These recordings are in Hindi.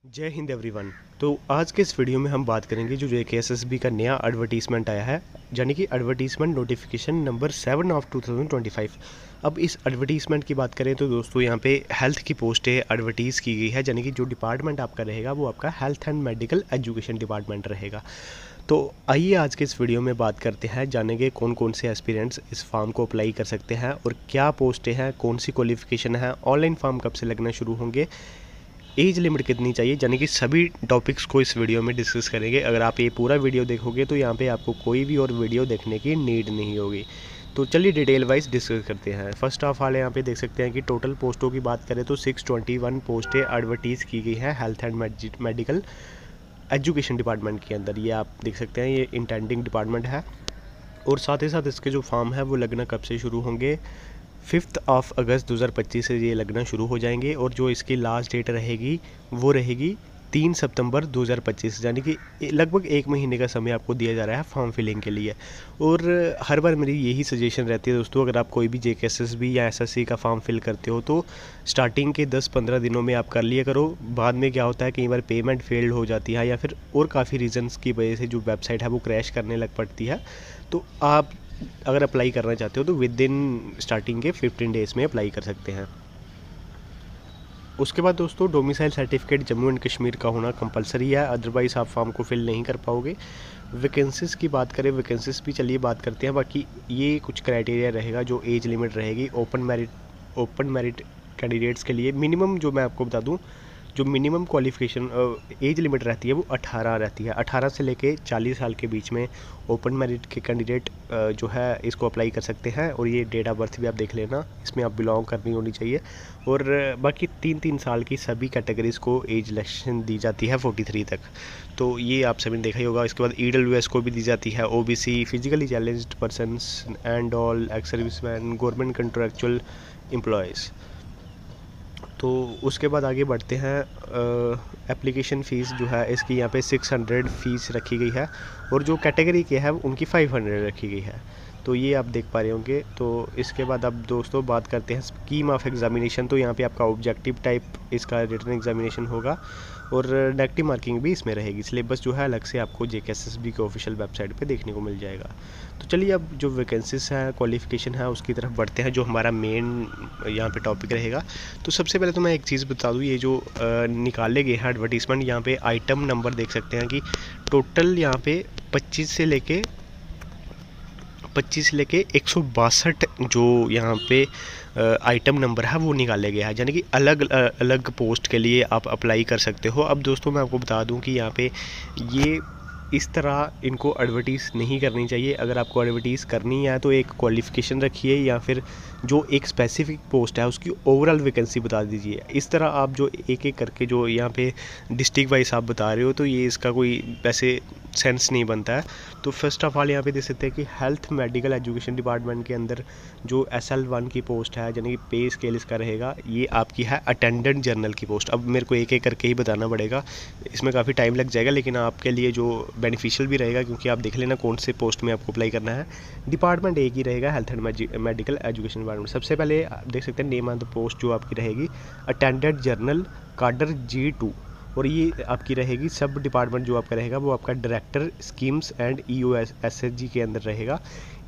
जय हिंद एवरीवन। तो आज के इस वीडियो में हम बात करेंगे जो जेकेएसएसबी का नया एडवर्टीजमेंट आया है, यानी कि एडवर्टीजमेंट नोटिफिकेशन नंबर 7 ऑफ 2025। अब इस एडवर्टीजमेंट की बात करें तो दोस्तों यहाँ पे हेल्थ की पोस्टें एडवर्टीज़ की गई है, यानी कि जो डिपार्टमेंट आपका रहेगा वो आपका health and medical education department रहेगा। तो आइए आज के इस वीडियो में बात करते हैं, जानेंगे कौन कौन से एस्पिरेंट्स इस फॉर्म को अप्लाई कर सकते हैं और क्या पोस्टें हैं, कौन सी क्वालिफिकेशन है, ऑनलाइन फॉर्म कब से लगना शुरू होंगे, एज लिमिट कितनी चाहिए, यानी कि सभी टॉपिक्स को इस वीडियो में डिस्कस करेंगे। अगर आप ये पूरा वीडियो देखोगे तो यहाँ पे आपको कोई भी और वीडियो देखने की नीड नहीं होगी। तो चलिए डिटेल वाइज डिस्कस करते हैं। फर्स्ट ऑफ ऑल यहाँ पे देख सकते हैं कि टोटल पोस्टों की बात करें तो 621 पोस्टें एडवर्टीज़ की गई हैं health and medical education department के अंदर। ये आप देख सकते हैं, ये इंटेंडिंग डिपार्टमेंट है। और साथ ही साथ इसके जो फॉर्म है वो लगना कब से शुरू होंगे, 5 अगस्त 2025 से ये लगना शुरू हो जाएंगे। और जो इसकी लास्ट डेट रहेगी वो रहेगी 3 सितंबर 2025, यानी कि लगभग 1 महीने का समय आपको दिया जा रहा है फॉर्म फिलिंग के लिए। और हर बार मेरी यही सजेशन रहती है दोस्तों, अगर आप कोई भी जेकेएसएसबी या एसएससी का फॉर्म फिल करते हो तो स्टार्टिंग के 10-15 दिनों में आप कर लिया करो। बाद में क्या होता है, कई बार पेमेंट फेल्ड हो जाती है या फिर और काफ़ी रीजंस की वजह से जो वेबसाइट है वो क्रैश करने लग पड़ती है। तो आप अगर अप्लाई करना चाहते हो तो विद इन स्टार्टिंग के 15 डेज़ में अप्लाई कर सकते हैं। उसके बाद दोस्तों domicile certificate Jammu and Kashmir का होना कंपलसरी है, अदरवाइज़ आप फॉर्म को फिल नहीं कर पाओगे। वैकेंसीज की बात करें, वैकेंसीज भी चलिए बात करते हैं। बाकी ये कुछ क्राइटेरिया रहेगा, जो एज लिमिट रहेगी ओपन मेरिट कैंडिडेट्स के लिए मिनिमम, जो मैं आपको बता दूं, जो मिनिमम क्वालिफिकेशन एज लिमिट रहती है वो 18 रहती है। 18 से लेके 40 साल के बीच में ओपन मेरिट के कैंडिडेट जो है इसको अप्लाई कर सकते हैं। और ये डेट ऑफ बर्थ भी आप देख लेना, इसमें आप बिलोंग करनी होनी चाहिए। और बाकी 3-3 साल की सभी कैटेगरीज़ को एज रिलैक्सेशन दी जाती है 43 तक। तो ये आप सभी ने देखा ही होगा। इसके बाद ईडब्ल्यूएस को भी दी जाती है, OBC, physically challenged persons and all, ex serviceman, government contractual employees. तो उसके बाद आगे बढ़ते हैं। एप्लीकेशन फ़ीस जो है इसकी यहाँ पे 600 फ़ीस रखी गई है, और जो कैटेगरी के है उनकी 500 रखी गई है। तो ये आप देख पा रहे होंगे। तो इसके बाद अब दोस्तों बात करते हैं स्कीम ऑफ एग्जामिनेशन। तो यहाँ पे आपका ऑब्जेक्टिव टाइप इसका रिटन एग्जामिनेशन होगा, और नेगेटिव मार्किंग भी इसमें रहेगी। सिलेबस जो है अलग से आपको जेकेएसएसबी के ऑफिशियल वेबसाइट पे देखने को मिल जाएगा। तो चलिए अब जो वैकेंसीज हैं, क्वालिफिकेशन है, उसकी तरफ बढ़ते हैं, जो हमारा मेन यहाँ पे टॉपिक रहेगा। तो सबसे पहले तो मैं एक चीज़ बता दूँ, ये जो निकाले गए हैं एडवर्टीज़मेंट, यहाँ पे आइटम नंबर देख सकते हैं कि टोटल यहाँ पे 25 से लेके 162 जो यहाँ पे आइटम नंबर है वो निकाले गया है, यानी कि अलग अलग पोस्ट के लिए आप अप्लाई कर सकते हो। अब दोस्तों मैं आपको बता दूं कि यहाँ पे ये इस तरह इनको एडवर्टीज़ नहीं करनी चाहिए। अगर आपको एडवर्टीज़ करनी है तो एक क्वालिफ़िकेशन रखिए, या फिर जो एक स्पेसिफिक पोस्ट है उसकी ओवरऑल वैकेंसी बता दीजिए। इस तरह आप जो एक एक करके जो यहाँ पे डिस्ट्रिक्ट वाइज आप बता रहे हो तो ये इसका कोई वैसे सेंस नहीं बनता है। तो फर्स्ट ऑफ ऑल यहाँ पे देख सकते हैं कि हेल्थ मेडिकल एजुकेशन डिपार्टमेंट के अंदर जो SL1 की पोस्ट है, यानी कि पे स्केल इसका रहेगा, ये आपकी है अटेंडेंट जर्नल की पोस्ट। अब मेरे को एक एक करके ही बताना पड़ेगा, इसमें काफ़ी टाइम लग जाएगा, लेकिन आपके लिए जो बेनिफिशियल भी रहेगा, क्योंकि आप देख लेना कौन से पोस्ट में आपको अप्लाई करना है। डिपार्टमेंट एक ही रहेगा, health and medical education department. सबसे पहले आप देख सकते हैं नेम ऑफ द पोस्ट जो आपकी रहेगी अटेंडेंट जर्नल काडर G2, और ये आपकी रहेगी सब डिपार्टमेंट जो आपका रहेगा वो आपका डायरेक्टर स्कीम्स एंड EOSSG के अंदर रहेगा।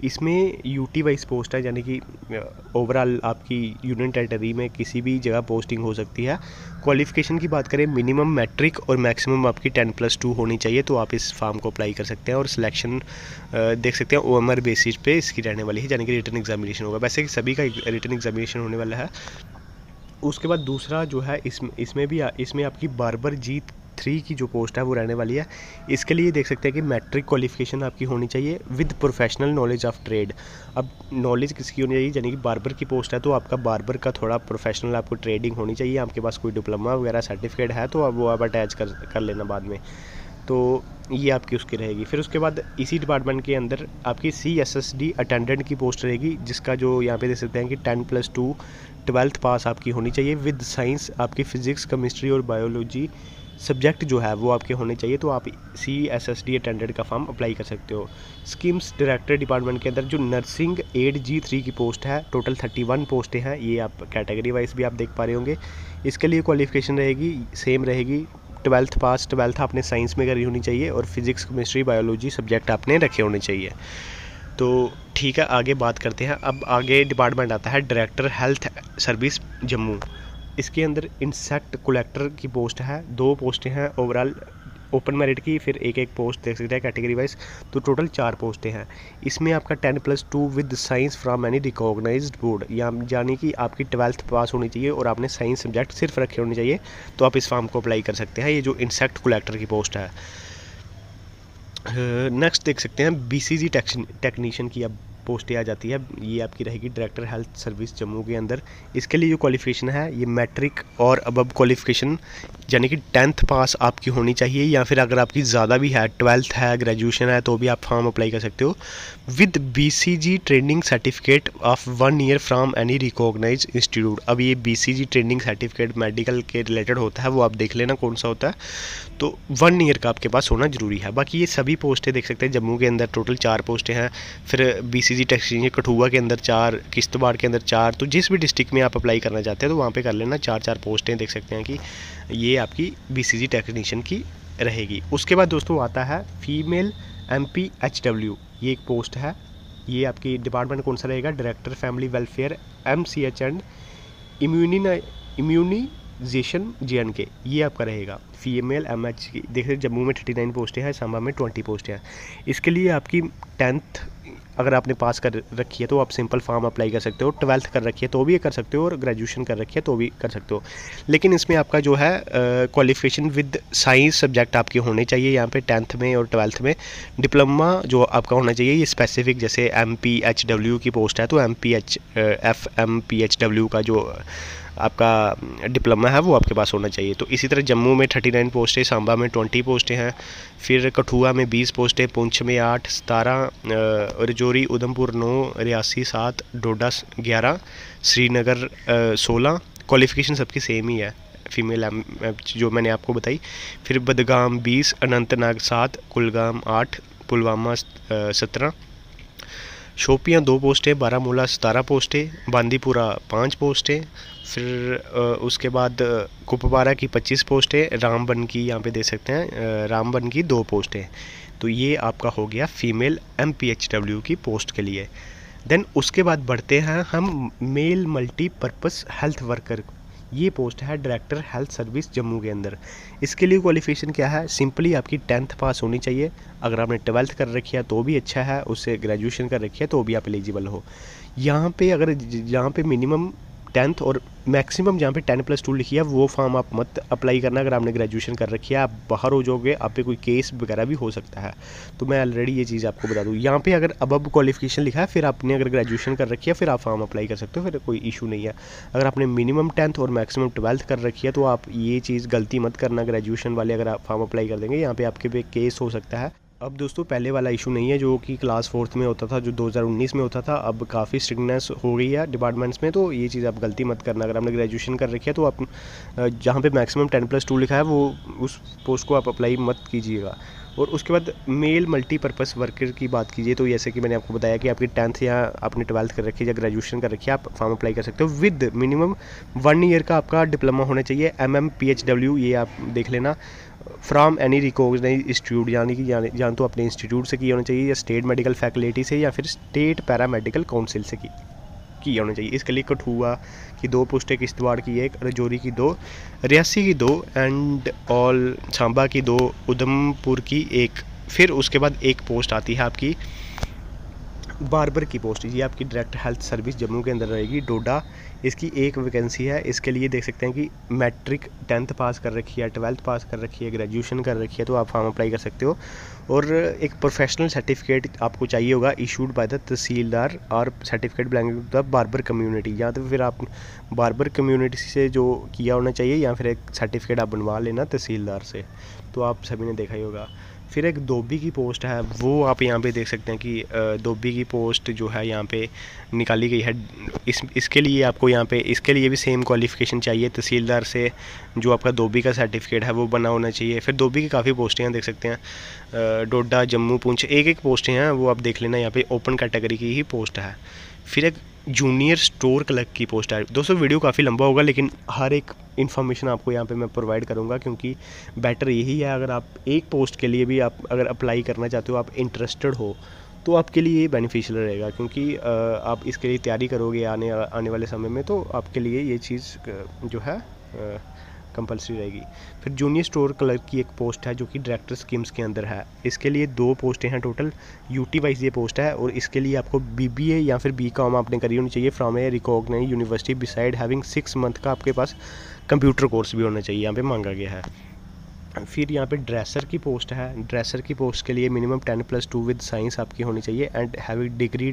इसमें यूटी वाइज पोस्ट है, यानी कि ओवरऑल आपकी यूनियन टेरिटरी में किसी भी जगह पोस्टिंग हो सकती है। क्वालिफिकेशन की बात करें, मिनिमम मैट्रिक और मैक्सिमम आपकी 10+2 होनी चाहिए, तो आप इस फॉर्म को अप्लाई कर सकते हैं। और सिलेक्शन देख सकते हैं OMR बेसिस पे इसकी रहने वाली है, यानी कि रिटन एग्जामिनेशन होगा। वैसे कि सभी का रिटन एग्जामिनेशन होने वाला है। उसके बाद दूसरा जो है इसमें आपकी बार्बर G3 की जो पोस्ट है वो रहने वाली है। इसके लिए देख सकते हैं कि मैट्रिक क्वालिफिकेशन आपकी होनी चाहिए with professional knowledge of trade. अब नॉलेज किसकी होनी चाहिए, यानी कि बार्बर की पोस्ट है तो आपका बार्बर का थोड़ा प्रोफेशनल आपको ट्रेडिंग होनी चाहिए। आपके पास कोई डिप्लोमा वगैरह सर्टिफिकेट है तो वो आप अटैच कर लेना बाद में। तो ये आपकी उसकी रहेगी। फिर उसके बाद इसी डिपार्टमेंट के अंदर आपकी CSSD अटेंडेंट की पोस्ट रहेगी, जिसका जो यहाँ पे देख सकते हैं कि 10+2 12th पास आपकी होनी चाहिए विद साइंस। आपकी फ़िज़िक्स, केमिस्ट्री और बायोलॉजी सब्जेक्ट जो है वो आपके होने चाहिए, तो आप CSSD अटेंडेंट का फॉर्म अप्लाई कर सकते हो। स्कीम्स डायरेक्टर डिपार्टमेंट के अंदर जो नर्सिंग एड G3 की पोस्ट है, टोटल 31 पोस्टें हैं। ये आप कैटेगरी वाइज भी आप देख पा रहे होंगे। इसके लिए क्वालिफिकेशन रहेगी सेम रहेगी, ट्वेल्थ पास, ट्वेल्थ आपने साइंस में करी होनी चाहिए और फिज़िक्स केमिस्ट्री बायोलॉजी सब्जेक्ट आपने रखे होने चाहिए। तो ठीक है, आगे बात करते हैं। अब आगे डिपार्टमेंट आता है डायरेक्टर हेल्थ सर्विस जम्मू। इसके अंदर इंसेक्ट कलेक्टर की पोस्ट है, 2 पोस्टें हैं ओवरऑल ओपन मेरिट की, फिर एक एक पोस्ट देख सकते हैं कैटेगरी वाइज, तो टोटल 4 पोस्टें हैं। इसमें आपका 10+2 with science from any recognised board, यानी कि आपकी 12th पास होनी चाहिए और आपने साइंस सब्जेक्ट सिर्फ रखे होने चाहिए, तो आप इस फॉर्म को अप्लाई कर सकते हैं। ये जो इंसेक्ट कलेक्टर की पोस्ट है। नेक्स्ट देख सकते हैं BCG टेक्नीशियन की अब पोस्ट आ जाती है। ये आपकी रहेगी डायरेक्टर हेल्थ सर्विस जम्मू के अंदर। इसके लिए जो क्वालिफिकेशन है ये मैट्रिक और अबव क्वालिफिकेशन यानी कि 10th पास आपकी होनी चाहिए, या फिर अगर आपकी ज़्यादा भी है, 12th है, ग्रेजुएशन है, तो भी आप फॉर्म अप्लाई कर सकते हो। With BCG training certificate of 1 year from any recognise institute. अब ये BCG ट्रेनिंग सर्टिफिकेट मेडिकल के रिलेटेड होता है, वो आप देख लेना कौन सा होता है। तो 1 ईयर का आपके पास होना ज़रूरी है। बाकी ये सभी पोस्टें देख सकते हैं जम्मू के अंदर टोटल 4 पोस्टें हैं। फिर BCG टेक्नीशियन कठुआ के अंदर 4, किश्तवाड़ के अंदर 4, तो जिस भी डिस्ट्रिक्ट में आप अप्लाई करना चाहते हैं तो वहाँ पे कर लेना। 4 पोस्टें देख सकते हैं कि ये आपकी BCG टेक्नीशियन की रहेगी। उसके बाद दोस्तों आता है फीमेल MPHW, ये एक पोस्ट है। ये आपकी डिपार्टमेंट कौन सा रहेगा, director family welfare MCH and immunisation JNK, ये आपका रहेगा। फीमेल MH की देखिए जम्मू में 39 पोस्टें हैं, सांबा में 20 पोस्टें हैं। इसके लिए आपकी 10th अगर आपने पास कर रखी है तो आप सिंपल फॉर्म अप्लाई कर सकते हो, 12th कर रखी है तो भी कर सकते हो, और ग्रेजुएशन कर रखी है तो भी कर सकते हो। लेकिन इसमें आपका जो है क्वालिफिकेशन विद साइंस सब्जेक्ट आपके होने चाहिए यहाँ पे 10th में और 12th में। डिप्लोमा जो आपका होना चाहिए ये स्पेसिफिक, जैसे MPHW की पोस्ट है तो MPHW का जो आपका डिप्लोमा है वो आपके पास होना चाहिए। तो इसी तरह जम्मू में 39 पोस्टें, सांबा में 20 पोस्टें हैं, फिर कठुआ में 20 पोस्टें, पुंछ में 8, 17, रजौरी उधमपुर 9, रियासी 7, डोडा 11, श्रीनगर 16। क्वालिफ़िकेशन सबकी सेम ही है फीमेल जो मैंने आपको बताई। फिर बदगाम 20, अनंतनाग 7, कुलगाम 8, पुलवामा 17, शोपियाँ 2 पोस्टें, बारामूला 17 पोस्टें, बांदीपुरा 5 पोस्टें, फिर उसके बाद कुपवारा की 25 पोस्टें, रामबन की यहाँ पे दे सकते हैं, रामबन की 2 पोस्टें। तो ये आपका हो गया फीमेल MPHW की पोस्ट के लिए। देन उसके बाद बढ़ते हैं हम मेल मल्टीपर्पस हेल्थ वर्कर, ये पोस्ट है डायरेक्टर हेल्थ सर्विस जम्मू के अंदर। इसके लिए क्वालिफिकेशन क्या है, सिंपली आपकी 10th पास होनी चाहिए। अगर आपने 12th कर रखी है तो भी अच्छा है, उससे ग्रेजुएशन कर रखी है तो भी आप एलिजिबल हो। यहाँ पे अगर यहाँ पे मिनिमम 10th और मैक्सिमम जहाँ पे 10+2 लिखी है वो फॉर्म आप मत अप्लाई करना। अगर आपने ग्रेजुएशन कर रखी है आप बाहर हो जाओगे, आप पे कोई केस वगैरह भी हो सकता है। तो मैं ऑलरेडी ये चीज़ आपको बता दूँ। यहाँ पे अगर अबव क्वालिफिकेशन लिखा है, फिर आपने अगर ग्रेजुएशन कर रखी है फिर आप फॉर्म अप्लाई कर सकते हो, फिर कोई इशू नहीं है। अगर आपने मिनिमम 10th और मैक्सिमम 12th कर रखी है तो आप ये चीज़ गलती मत करना, ग्रेजुएशन वाले अगर आप फॉर्म अप्लाई कर देंगे यहाँ पर आपके पे केस हो सकता है। अब दोस्तों पहले वाला इशू नहीं है जो कि क्लास 4th में होता था, जो 2019 में होता था। अब काफ़ी स्ट्रिक्टनेस हो गई है डिपार्टमेंट्स में, तो ये चीज़ आप गलती मत करना। अगर आपने ग्रेजुएशन कर रखी है तो आप जहाँ पे मैक्सिमम 10+2 लिखा है वो उस पोस्ट को आप अप्लाई मत कीजिएगा। और उसके बाद मेल मल्टीपर्पज़ वर्कर की बात कीजिए तो जैसे कि मैंने आपको बताया कि आपकी 10th या आपने 12th कर रखी है या ग्रेजुएशन कर रखी है, आप फॉर्म अप्लाई कर सकते हो। विद मिनिमम 1 ईयर का आपका डिप्लोमा होना चाहिए। MMPHW ये आप देख लेना, फ्रॉम एनी रिकॉग्नाइज इंस्टीट्यूट, यानी कि जान तो अपने इंस्टीट्यूट से किया होना चाहिए, या स्टेट मेडिकल फैकल्टी से, या फिर स्टेट पैरामेडिकल काउंसिल से किया होना चाहिए। इसके लिए कठुआ की 2 पोस्टें, किश्तवाड़ की 1, रजौरी की 2, रियासी की 2 एंड ऑल सांबा की 2, उधमपुर की 1। फिर उसके बाद एक पोस्ट आती है आपकी बार्बर की पोस्ट, ये आपकी डायरेक्ट हेल्थ सर्विस जम्मू के अंदर रहेगी, डोडा। इसकी 1 वैकेंसी है। इसके लिए देख सकते हैं कि मैट्रिक 10th पास कर रखी है, 12th पास कर रखी है, ग्रेजुएशन कर रखी है तो आप फॉर्म अप्लाई कर सकते हो। और एक प्रोफेशनल सर्टिफिकेट आपको चाहिए होगा इशूड बाय द तहसीलदार, और certificate belonging to the barber community, या तो फिर आप बार्बर कम्युनिटी से जो किया होना चाहिए, या फिर एक सर्टिफिकेट आप बनवा लेना तहसीलदार से। तो आप सभी ने देखा ही होगा। फिर एक धोबी की पोस्ट है, वो आप यहाँ पे देख सकते हैं कि धोबी की पोस्ट जो है यहाँ पे निकाली गई है। इसके लिए आपको यहाँ पे इसके लिए भी सेम क्वालिफ़िकेशन चाहिए तहसीलदार से, जो आपका धोबी का सर्टिफिकेट है वो बना होना चाहिए। फिर धोबी की काफ़ी पोस्टें हैं, देख सकते हैं डोडा, जम्मू, पुंछ, एक पोस्टें हैं वो आप देख लेना। यहाँ पे ओपन कैटेगरी की ही पोस्ट है। फिर एक जूनियर स्टोर क्लर्क की पोस्ट है। दोस्तों वीडियो काफ़ी लंबा होगा, लेकिन हर एक इन्फॉर्मेशन आपको यहाँ पे मैं प्रोवाइड करूँगा, क्योंकि बेटर यही है, अगर आप एक पोस्ट के लिए भी आप अगर अप्लाई करना चाहते हो, आप इंटरेस्टेड हो, तो आपके लिए ये बेनिफिशियल रहेगा, क्योंकि आप इसके लिए तैयारी करोगे आने वाले समय में, तो आपके लिए ये चीज़ जो है कंपलसरी रहेगी। फिर जूनियर स्टोर क्लर्क की एक पोस्ट है जो कि डायरेक्टर स्कीम्स के अंदर है। इसके लिए 2 पोस्टें हैं टोटल, यूटी वाइज ये पोस्ट है, और इसके लिए आपको बीबीए या फिर बीकॉम आपने करी होनी चाहिए from a recognised university, beside having 6 month का आपके पास कंप्यूटर कोर्स भी होना चाहिए, यहाँ पे मांगा गया है। फिर यहाँ पे ड्रेसर की पोस्ट है। ड्रेसर की पोस्ट के लिए मिनिमम 10+2 विद साइंस आपकी होनी चाहिए, एंड हैविंग डिग्री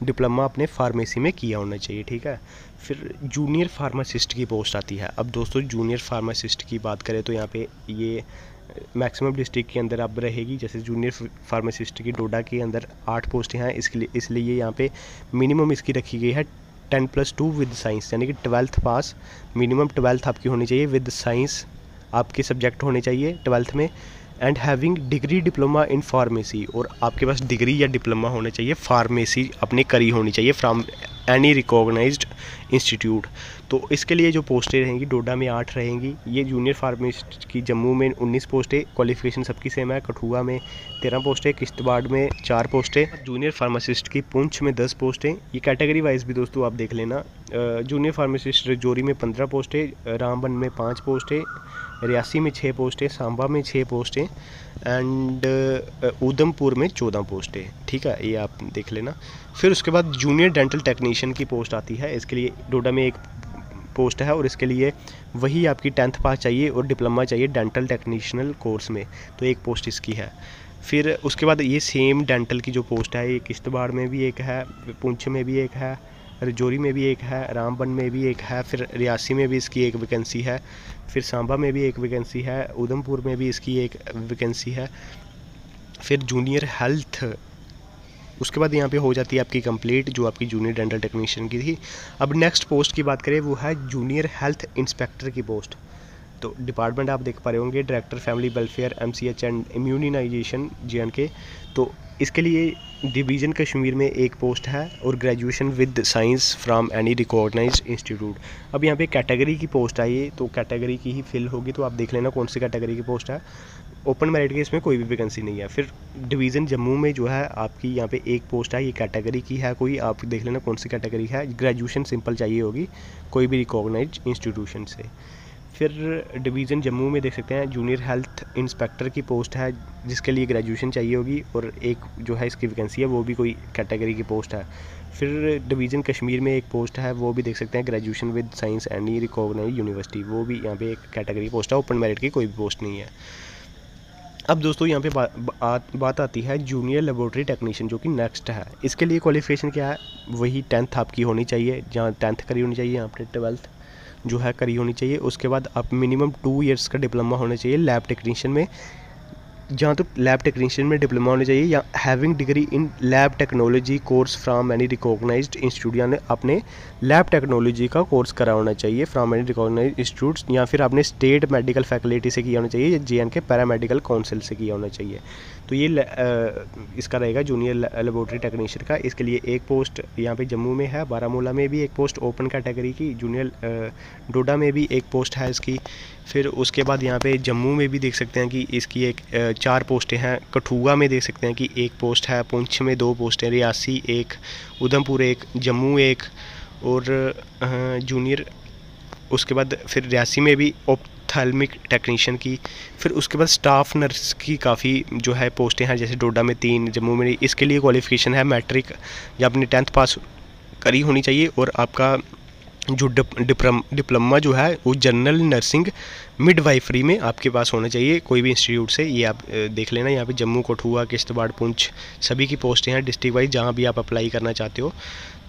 डिप्लोमा अपने फार्मेसी में किया होना चाहिए, ठीक है। फिर जूनियर फार्मासिस्ट की पोस्ट आती है। अब दोस्तों जूनियर फार्मासिस्ट की बात करें तो यहाँ पे ये मैक्सिमम डिस्ट्रिक्ट के अंदर अब रहेगी। जैसे जूनियर फार्मासिस्ट की डोडा के अंदर 8 पोस्टें हैं, इसलिए यहाँ पे मिनिमम इसकी रखी गई है 10+2 विद साइंस, यानी कि 12th पास, मिनिमम 12th आपकी होनी चाहिए, विद साइंस आपके सब्जेक्ट होने चाहिए 12th में, and having degree diploma in pharmacy, और आपके पास डिग्री या डिप्लोमा होना चाहिए फार्मेसी अपनी करी होनी चाहिए फ्रॉम एनी रिकॉग्नाइज्ड इंस्टीट्यूट। तो इसके लिए जो पोस्टें रहेंगी, डोडा में 8 रहेंगी, ये जूनियर फार्मासिस्ट की जम्मू में 19 पोस्टें, क्वालिफिकेशन सबकी सेम है, कठुआ में 13 पोस्टें, किश्तवाड़ में 4 पोस्टें, जूनियर फार्मासिस्ट की पुंछ में 10 पोस्टें। ये कैटेगरी वाइज भी दोस्तों आप देख लेना। जूनियर फार्मासिस्ट रजौरी में 15 पोस्टें, रामबन में 5 पोस्टें, रियासी में 6 पोस्टें, सांबा में 6 पोस्टें, एंड उधमपुर में 14 पोस्टें, ठीक है, ये आप देख लेना। फिर उसके बाद जूनियर डेंटल टेक्नीशियन की पोस्ट आती है। इसके लिए डोडा में एक पोस्ट है, और इसके लिए वही आपकी 10th पास चाहिए और डिप्लोमा चाहिए डेंटल टेक्नीशियनल कोर्स में, तो एक पोस्ट इसकी है। फिर उसके बाद ये सेम डेंटल की जो पोस्ट है, ये किश्तवाड़ में भी एक है, पुंछ में भी एक है, रजौरी में भी एक है, रामबन में भी एक है, फिर रियासी में भी इसकी एक वैकेंसी है, फिर सांबा में भी एक वैकेंसी है, उधमपुर में भी इसकी एक वैकेंसी है। फिर जूनियर हेल्थ, उसके बाद यहाँ पे हो जाती है आपकी कंप्लीट जो आपकी जूनियर डेंटल टेक्नीशियन की थी। अब नेक्स्ट पोस्ट की बात करें, वो है जूनियर हेल्थ इंस्पेक्टर की पोस्ट। तो डिपार्टमेंट आप देख पा रहे होंगे, director family welfare MCH and immunisation JNK। तो इसके लिए डिवीज़न कश्मीर में एक पोस्ट है, और graduation with science from any recognised institute. अब यहाँ पे कैटेगरी की पोस्ट आई है, तो कैटेगरी की ही फिल होगी, तो आप देख लेना कौन सी कैटेगरी की पोस्ट है। ओपन मेरिट के इसमें कोई भी वैकेंसी नहीं है। फिर डिवीज़न जम्मू में जो है आपकी यहाँ पे एक पोस्ट है, ये कैटेगरी की है कोई, आप देख लेना कौन सी कैटेगरी है। ग्रेजुएशन सिंपल चाहिए होगी कोई भी रिकॉग्नाइज्ड इंस्टीट्यूशन से। फिर डिवीज़न जम्मू में देख सकते हैं जूनियर हेल्थ इंस्पेक्टर की पोस्ट है, जिसके लिए ग्रेजुएशन चाहिए होगी, और एक जो है इसकी वैकेंसी है वो भी कोई कैटेगरी की पोस्ट है। फिर डिवीज़न कश्मीर में एक पोस्ट है, वो भी देख सकते हैं graduation with science any recognised university, वो भी यहाँ पे एक कैटेगरी पोस्ट है, ओपन मेरिट की कोई भी पोस्ट नहीं है। अब दोस्तों यहाँ पे बात आती है जूनियर लेबोरेटरी टेक्नीशियन, जो कि नेक्स्ट है। इसके लिए क्वालिफिकेशन क्या है, वही 10th आपकी होनी चाहिए, जहाँ 10th करी होनी चाहिए, यहाँ पे 12th जो है करी होनी चाहिए। उसके बाद आप मिनिमम 2 इयर्स का डिप्लोमा होना चाहिए लैब टेक्नीशियन में, जहाँ तो लैब टेक्नीशियन में डिप्लोमा होना चाहिए, या having degree in lab technology course from any recognised institute, यानी अपने लैब टेक्नोलॉजी का कोर्स करा होना चाहिए फ्रॉम एनी रिकॉग्नाइज्ड इंस्टीट्यूट्स, या फिर आपने स्टेट मेडिकल फैकल्टी से किया होना चाहिए, या JNK पैरामेडिकल काउंसिल से किया होना चाहिए। तो ये इसका रहेगा जूनियर लेबोरेटरी टेक्नीशियन का। इसके लिए एक पोस्ट यहाँ पे जम्मू में है, बारामूला में भी एक पोस्ट ओपन कैटेगरी की, जूनियर डोडा में भी एक पोस्ट है इसकी। फिर उसके बाद यहाँ पे जम्मू में भी देख सकते हैं कि इसकी एक 4 पोस्टें हैं, कठुआ में देख सकते हैं कि एक पोस्ट है, पुंछ में 2 पोस्टें, रियासी एक, उधमपुर एक, जम्मू एक, और जूनियर उसके बाद फिर रियासी में भी ऑप्थेल्मिक टेक्नीशियन की। फिर उसके बाद स्टाफ नर्स की काफ़ी जो है पोस्टें हैं, जैसे डोडा में 3, जम्मू में। इसके लिए क्वालिफिकेशन है मैट्रिक या अपनी 10th पास करी होनी चाहिए, और आपका जो डिप्लोमा जो है वो जनरल नर्सिंग मिडवाइफरी में आपके पास होना चाहिए कोई भी इंस्टीट्यूट से। ये आप देख लेना, यहाँ पे जम्मू, कठुआ, किश्तवाड़, पुंछ सभी की पोस्टें हैं डिस्ट्रिक्ट वाइज, जहाँ भी आप अप्लाई करना चाहते हो।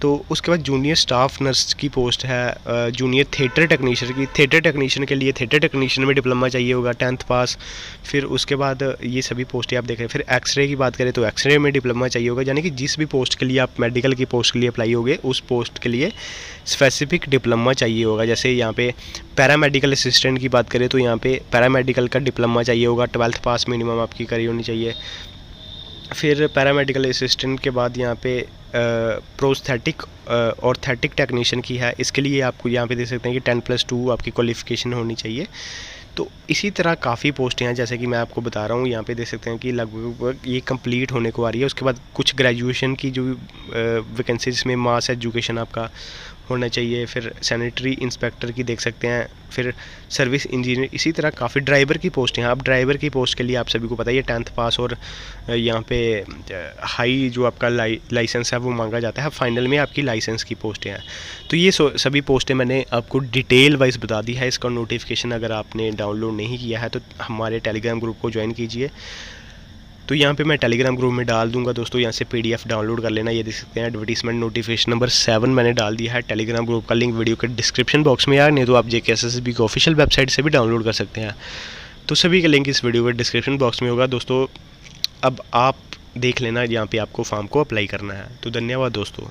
तो उसके बाद जूनियर स्टाफ नर्स की पोस्ट है, जूनियर थिएटर टेक्नीशियन की। थिएटर टेक्नीशियन के लिए थिएटर टेक्नीशियन में डिप्लोमा चाहिए होगा 10th पास। फिर उसके बाद ये सभी पोस्टें आप देख रहे हैं। फिर एक्सरे की बात करें तो एक्सरे में डिप्लोमा चाहिए होगा, यानी कि जिस भी पोस्ट के लिए आप मेडिकल की पोस्ट के लिए अप्लाई होगे उस पोस्ट के लिए स्पेसिफिक डिप्लोमा चाहिए होगा। जैसे यहाँ पे पैरामेडिकल असिस्टेंट की बात करें तो यहाँ पे पैरामेडिकल का डिप्लोमा चाहिए होगा, 12th पास मिनिमम आपकी करी होनी चाहिए। फिर पैरामेडिकल असिस्टेंट के बाद यहाँ पे प्रोस्थेटिक ऑर्थेटिक टेक्नीशियन की है। इसके लिए आपको यहाँ पे देख सकते हैं कि 10+2 आपकी क्वालिफ़िकेशन होनी चाहिए। तो इसी तरह काफ़ी पोस्टें हैं, जैसे कि मैं आपको बता रहा हूँ, यहाँ पे देख सकते हैं कि लगभग ये कंप्लीट होने को आ रही है। उसके बाद कुछ ग्रेजुएशन की जो वैकेंसी, जिसमें मास एजुकेशन आपका होना चाहिए। फिर सैनिटरी इंस्पेक्टर की देख सकते हैं, फिर सर्विस इंजीनियर, इसी तरह काफ़ी ड्राइवर की पोस्टें हैं। अब ड्राइवर की पोस्ट के लिए आप सभी को पता है ये 10th पास और यहाँ पे हाई जो आपका लाइसेंस है वो मांगा जाता है। फाइनल में आपकी लाइसेंस की पोस्टें हैं। तो ये सभी पोस्टें मैंने आपको डिटेल वाइज बता दी है। इसका नोटिफिकेशन अगर आपने डाउनलोड नहीं किया है तो हमारे टेलीग्राम ग्रुप को ज्वाइन कीजिए। तो यहाँ पे मैं टेलीग्राम ग्रुप में डाल दूंगा दोस्तों, यहाँ से PDF डाउनलोड कर लेना। ये देख सकते हैं एडवर्टीजमेंट नोटिफिकेशन नंबर 7 मैंने डाल दिया है। टेलीग्राम ग्रुप का लिंक वीडियो के डिस्क्रिप्शन बॉक्स में, यार नहीं तो आप JKSSB की ऑफिशियल वेबसाइट से भी डाउनलोड कर सकते हैं। तो सभी का लिंक इस वीडियो के डिस्क्रिप्शन बॉक्स में होगा दोस्तों। अब आप देख लेना, यहाँ पे आपको फॉर्म को अप्लाई करना है। तो धन्यवाद दोस्तों।